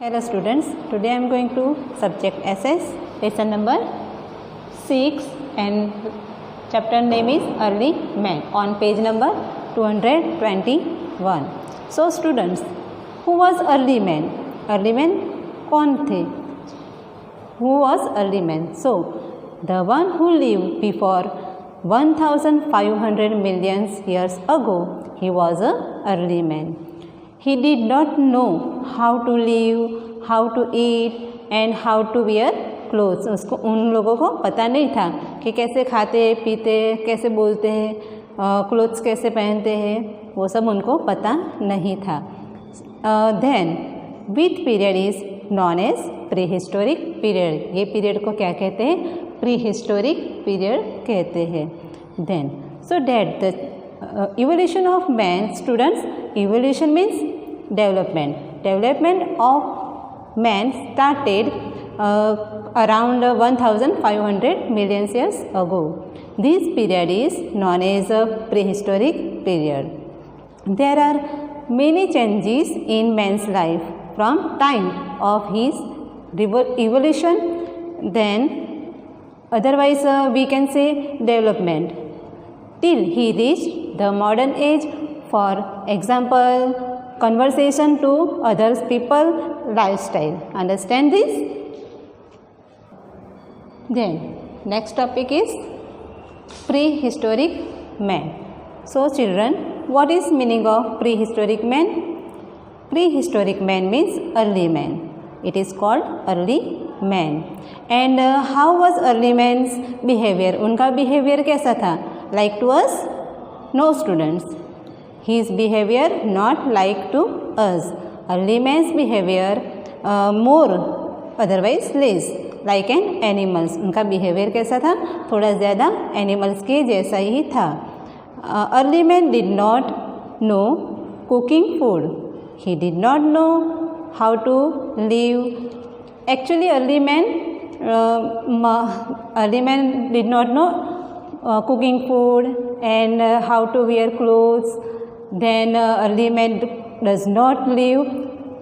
Hello students, today I am going to subject SS, lesson number 6 and chapter name is Early Man on page number 221. So students, who was early man? Early man कौन थे? Who was early man? So, the one who lived before 1500 million years ago, he was a early man. He did not know how to live, how to eat and how to wear clothes. उसको उन लोगों को पता नहीं था कि कैसे खाते पीते, कैसे बोलते हैं, क्लोथ्स कैसे पहनते हैं, वो सब उनको पता नहीं था. Then which period is known as prehistoric period? ये पीरियड को क्या कहते हैं? Prehistoric period कहते हैं. Then so that the evolution of man, students, evolution means development of man started around 1500 million years ago. This period is known as a prehistoric period. There are many changes in man's life from time of his evolution, then otherwise we can say development, till he reached the modern age. For example, conversation to others people, lifestyle. Understand this? Then next topic is prehistoric man. So children, what is meaning of prehistoric man? Prehistoric man means early man. It is called early man. And how was early man's behavior? उनका behavior कैसा था? Like to us? No students. His behavior not like to us. Early man's behavior more, otherwise less, like an animals. उनका behavior कैसा था? थोड़ा ज़्यादा animals के जैसा ही था. Early man did not know cooking food. He did not know how to live. Actually, early man did not know cooking food and how to wear clothes. Then early man does not live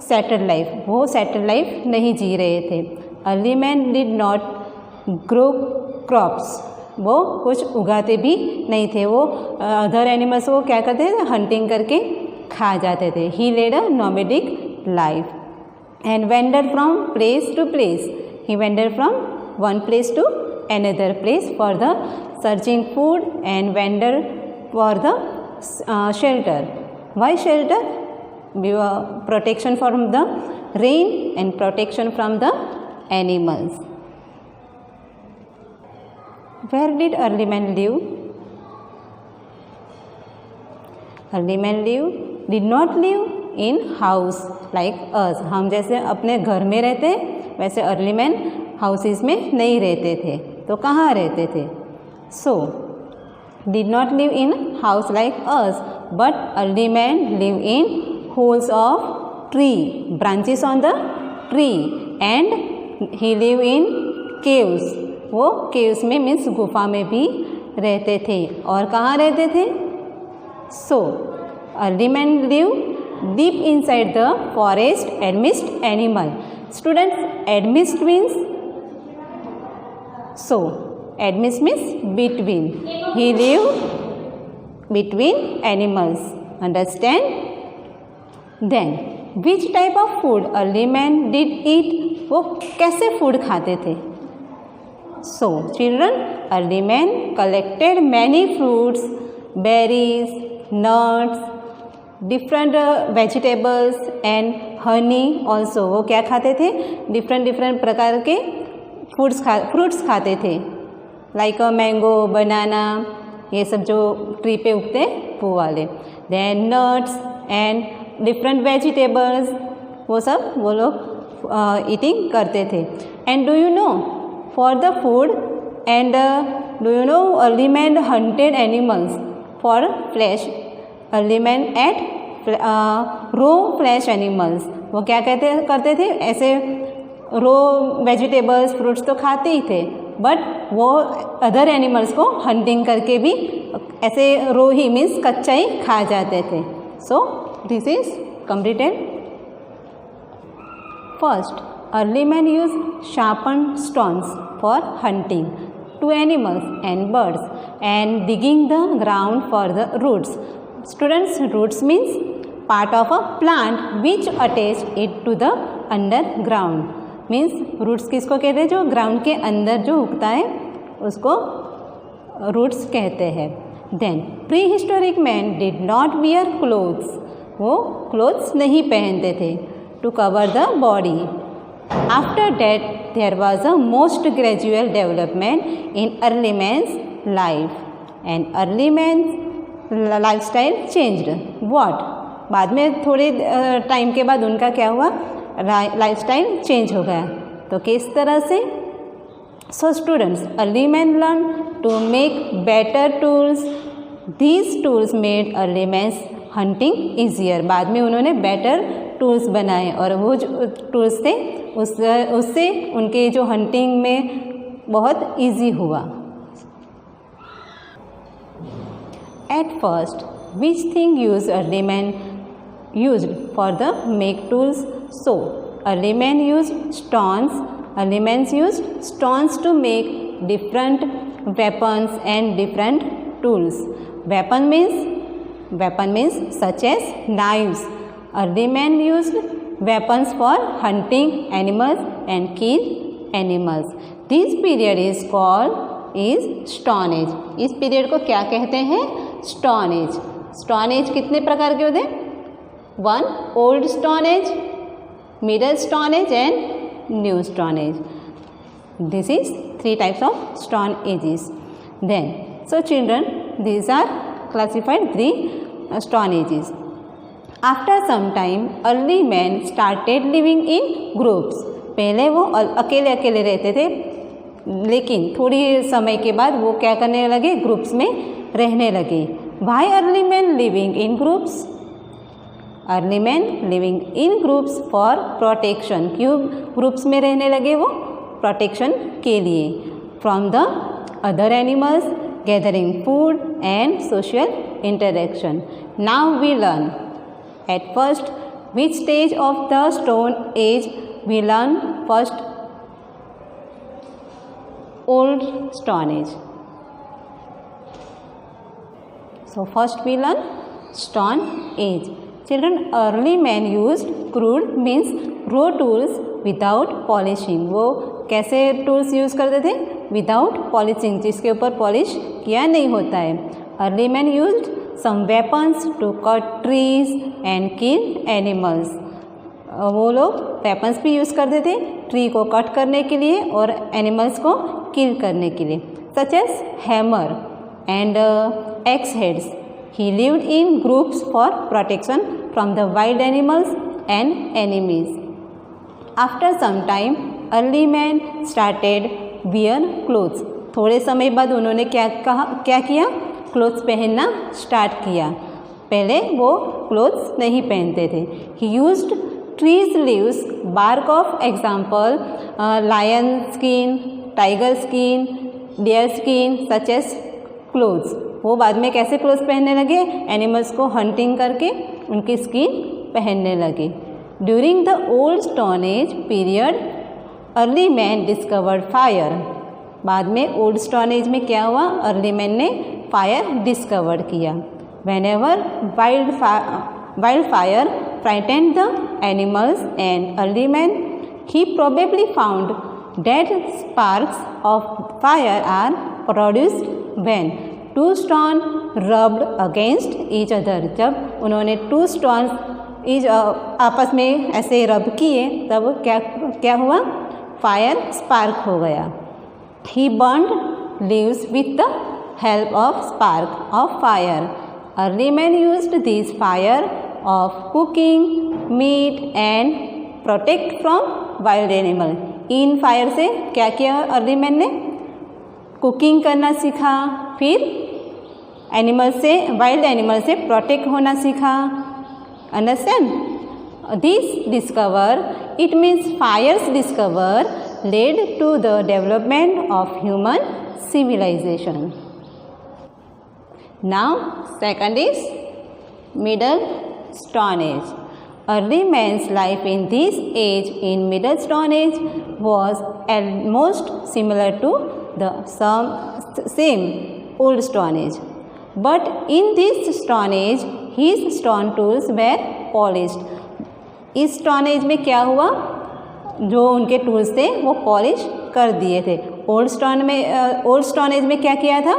settled life. वो settled life नहीं जी रहे थे. Early man did not grow crops. वो कुछ उगाते भी नहीं थे. वो अदर एनिमल्स को क्या करते थे? हंटिंग करके खा जाते थे. He led a nomadic life and wandered from place to place. He wandered from one place to another place for the searching food and wandered for the shelter. Why shelter? Protection from the rain and protection from the animals. Where did early man live? Early man did not live in house like us. हम जैसे अपने घर में रहते वैसे early man houses में नहीं रहते थे. तो कहाँ रहते थे? So did not live in house like us, but early man live in holes of tree, branches on the tree, and he live in caves. वो caves में means गुफा में भी रहते थे. और कहाँ रहते थे? So early man live deep inside the forest amidst animal. Students, amidst means amidst means between. He lived between animals. Understand? Then which type of food early man did eat? वो कैसे food खाते थे? So children, early man collected many fruits, berries, nuts, different vegetables and honey also. वो क्या खाते थे? different प्रकार के फ्रूट्स खाते थे. लाइक मैंगो, बनाना, ये सब जो ट्री पे उगते वो वाले. Then nuts and different vegetables, वो सब वो लोग ईटिंग करते थे. And do you know for the food and do you know early man hunted animals for flesh. Early man ate raw flesh animals. वो क्या करते थे? ऐसे रो वेजिटेबल्स फ्रूट्स तो खाते ही थे, बट वो अदर एनिमल्स को हंटिंग करके भी ऐसे रो ही मीन्स कच्चा ही खा जाते थे. So this is completed. First, early men used sharpened stones for hunting to animals and birds and digging the ground for the roots. Students, roots means part of a plant which attach it to the underground. Means roots किसको कहते हैं? जो ground के अंदर जो उगता है उसको रूट्स कहते हैं. Then prehistoric men did not wear clothes. वो क्लोथ्स नहीं पहनते थे to cover the body. After that there was a most gradual development in early man's life and early man's lifestyle changed. What? बाद में थोड़े time के बाद उनका क्या हुआ? लाइफस्टाइल चेंज हो गया. तो किस तरह से? So students, early men learned to make better tools. These tools made early man's hunting easier. बाद में उन्होंने बेटर टूल्स बनाए और वो जो टूल्स थे उससे उनके जो हंटिंग में बहुत ईजी हुआ. At first, which thing used early men used for the make tools? So, early men used stones. Early men used stones to make different weapons and different tools. Weapon means such as knives. Early men used weapons for hunting animals and kill animals. This period is called Stone Age. इस period को क्या कहते हैं? Stone Age. Stone Age कितने प्रकार के होते हैं? 1. Old Stone Age, Middle Stone Age and New Stone Age. This is 3 types of Stone Ages. Then, so children, these are classified 3 Stone Ages. After some time, early men started living in groups. पहले वो अकेले अकेले रहते थे, लेकिन थोड़ी समय के बाद वो क्या करने लगे? ग्रुप्स में रहने लगे. Why early men living in groups? Early men living in groups for protection. क्यों ग्रुप्स में रहने लगे? वो प्रोटेक्शन के लिए. From the other animals, gathering food and social interaction. Now we learn. At first, which stage of the Stone Age we learn? First, Old Stone Age. So first we learn Stone Age. Children, early men used crude means raw tools without polishing. वो कैसे tools use करते थे? Without polishing, जिसके ऊपर polish किया नहीं होता है. Early men used some weapons to cut trees and kill animals. वो लोग वेपन्स भी यूज़ करते थे ट्री को कट करने के लिए और एनिमल्स को किल करने के लिए. Such as hammer and axe heads. He lived in groups for protection from the wild animals and enemies. After some time, early men started wear clothes. थोड़े समय बाद उन्होंने क्या किया? क्लोथ्स पहनना स्टार्ट किया. पहले वो क्लोथ्स नहीं पहनते थे. He used trees leaves, bark of example, lion skin, tiger skin, deer skin, such as clothes. वो बाद में कैसे क्लोथ्स पहनने लगे? एनिमल्स को हंटिंग करके उनकी स्किन पहनने लगे. During the old stone age period, early man discovered fire. बाद में ओल्ड स्टोन एज में क्या हुआ? अर्ली मैन ने फायर डिस्कवर्ड किया. Whenever wild fire frightened the animals and early man, he probably found that sparks of fire are produced when 2 stones rubbed against each other. जब उन्होंने 2 stones आपस में ऐसे रब किए तब क्या हुआ? फायर स्पार्क हो गया. He burned leaves with the help of spark of fire. Early men used this fire of cooking meat and protect from wild animal. In fire से क्या किया अर्ली मैन ने? कुकिंग करना सीखा, फिर एनिमल से वाइल्ड एनिमल से protect होना सीखा. Understand? This discover, it means fires discover led to the development of human civilization. Now second is middle stone age. Early man's life in this age, in Middle Stone Age, was almost similar to the same Old Stone Age. But in this Stone Age, his stone tools were polished. इस stone age में क्या हुआ, जो उनके tools थे वो polish कर दिए थे. ओल्ड स्टोन एज में क्या किया था,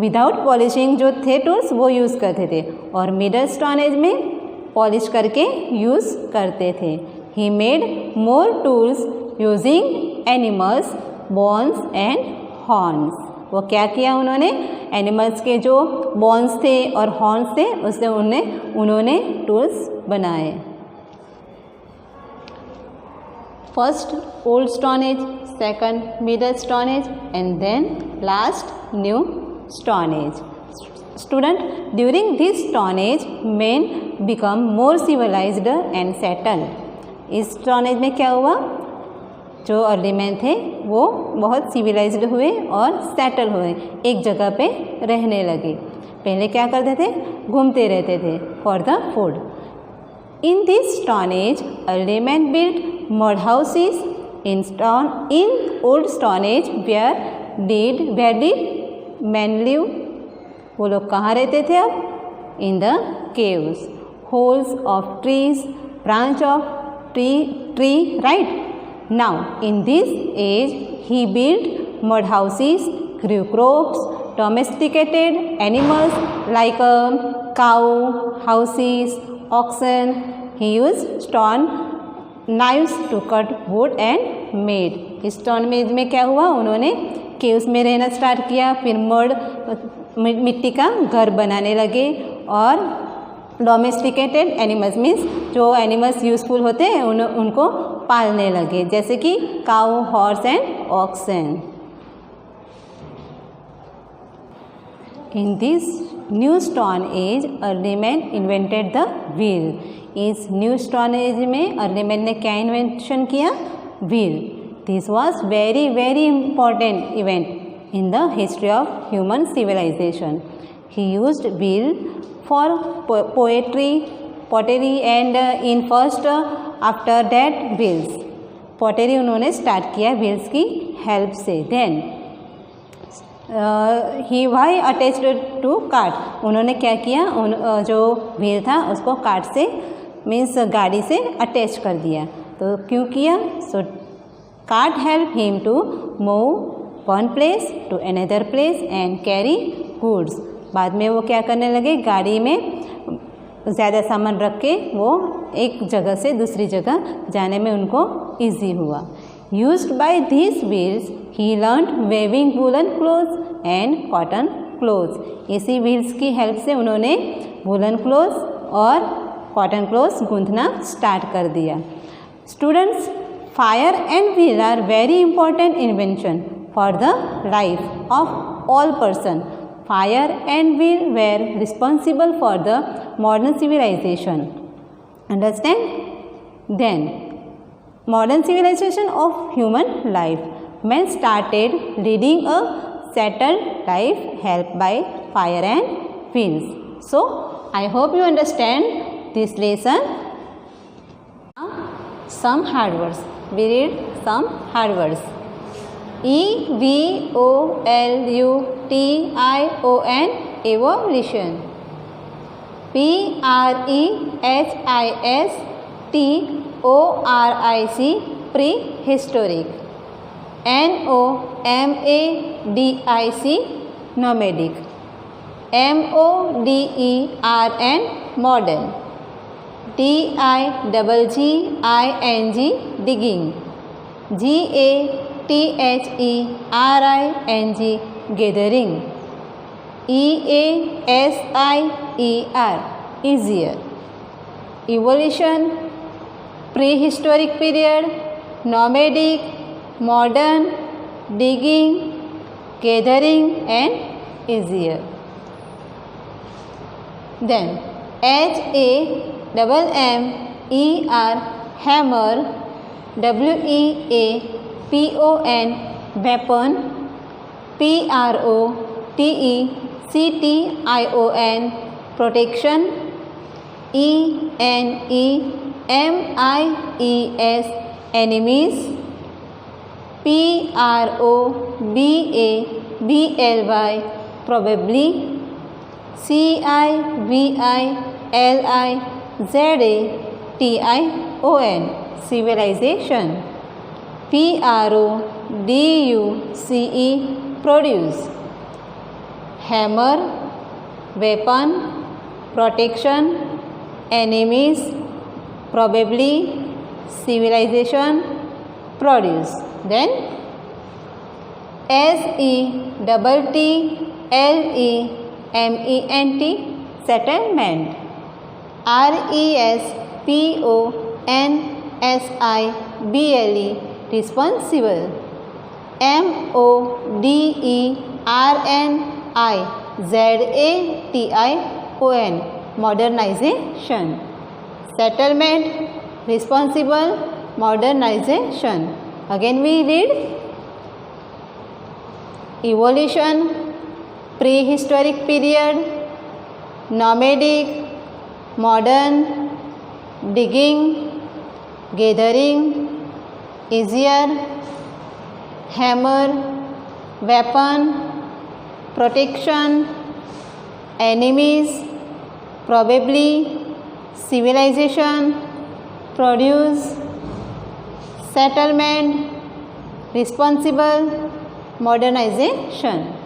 विदाउट पॉलिशिंग जो थे टूल्स वो यूज़ करते थे, और मिडल स्टोन एज में पॉलिश करके यूज़ करते थे. He made more tools using animals bones and horns. वो क्या किया उन्होंने, एनिमल्स के जो बोन्स थे और हॉर्न्स थे उससे उन्होंने टूल्स बनाए. First old stone age, second middle stone age, and then last new stone age. Student, during this stone age men become more civilized and settled. इस स्टोन एज में क्या हुआ, जो अर्ली मैन थे वो बहुत सिविलाइज्ड हुए और सेटल हुए, एक जगह पे रहने लगे. पहले क्या करते थे, घूमते रहते थे for the food. In this stone age early man built mud houses. In old stone age where did men live? वो लोग कहाँ रहते थे अब, in the caves, holes of trees, branch of tree, right? Now in this age he built mud houses, grew crops, domesticated animals like cow, horses, oxen. He used stone knives to cut wood and made. इस stone age में क्या हुआ, उन्होंने caves में रहना start किया, फिर मिट्टी का घर बनाने लगे, और डोमेस्टिकेटेड एनिमल्स मीन्स जो एनिमल्स यूजफुल होते हैं उनको पालने लगे, जैसे कि cow, horse and oxen. In this new stone age early man invented the wheel. इस न्यू स्टोन एज में अर्ली मैन ने क्या इन्वेंशन किया, wheel. This was very very important event in the history of human civilization. He used wheel for pottery and in first after that wheels. Pottery उन्होंने start किया wheels की help से. Then he why attached to cart. उन्होंने क्या किया, जो wheel था उसको कार्ट से मीन्स गाड़ी से अटैच कर दिया. तो क्यों किया, so cart help him to move one place to another place and carry goods. बाद में वो क्या करने लगे, गाड़ी में ज़्यादा सामान रख के वो एक जगह से दूसरी जगह जाने में उनको ईजी हुआ. Used by these wheels he learned weaving woolen clothes and cotton clothes. इसी व्हील्स की हेल्प से उन्होंने वूलन क्लोथ्स और कॉटन क्लोथ्स गूंथना स्टार्ट कर दिया. Students, fire and wheel are very important invention for the life of all person. Fire and wheel were responsible for the modern civilization. Understand? Then, modern civilization of human life. Men started leading a settled life helped by fire and wheels. So, I hope you understand this lesson. Some hard words. We read some hard words. evolution, evolution. prehistoric, prehistoric. nomadic, nomadic. modern, modern. diging, digging. gathering, gathering. easier, easier. Evolution, prehistoric period, nomadic, modern, digging, gathering and easier. Then HAMMER, hammer. WEAPON, weapon. PROTECTION, protection. ENE, M-I-E-S, enemies. Probably, probably. Civilization, civilization. Produce, produce. Hammer, weapon. Protection, enemies. Probably, civilization. Produce. Then settlement, settlement. responsible, responsible. modernization, modernization. Settlement, responsible, modernization. Again we read evolution, prehistoric period, nomadic, modern, digging, gathering, easier, hammer, weapon, protection, enemies, probably, civilization, produce, settlement, responsible, modernization.